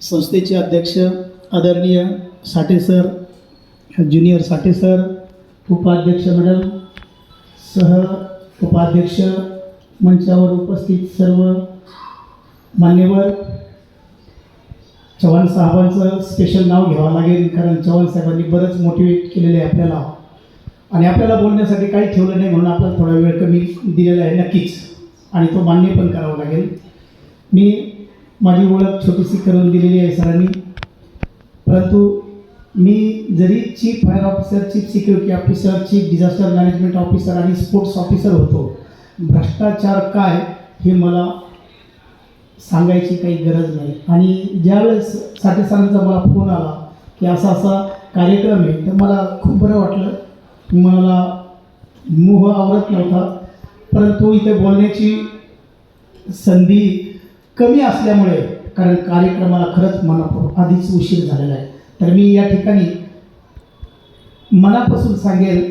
संस्थेचे अध्यक्ष आदरणीय साठे सर, ज्युनियर साठे सर, उपाध्यक्ष मॅडम, सह उपाध्यक्ष, मंचावर उपस्थित सर्व मान्यवर, चव्हाण साहेबांचं स्पेशल नाव घ्यावं लागेल कारण चव्हाण साहेबांनी बरंच मोटिवेट केलेलं आहे आपल्याला आणि आपल्याला बोलण्यासाठी काही ठेवलं नाही म्हणून आपल्याला थोडा वेळ कमी दिलेला आहे नक्कीच आणि तो मान्य पण करावा लागेल. मी माझी ओळख छोटीशी करून दिलेली आहे सरांनी, परंतु मी जरी chief fire officer, chief security officer, chief disaster management officer आणि स्पोर्ट्स ऑफिसर होतो, भ्रष्टाचार काय हे मला सांगायची काही गरज नाही. आणि ज्यावेळेस साठे सरांचा मला फोन आला की असा असा कार्यक्रम आहे तर मला खूप बरं वाटलं. मला मोह आवरत नव्हता, परंतु इथे बोलण्याची संधी कमी असल्यामुळे, कारण कार्यक्रमाला खरंच मनापासून आधीच उशीर झालेला आहे, तर मी या ठिकाणी मनापासून सांगेल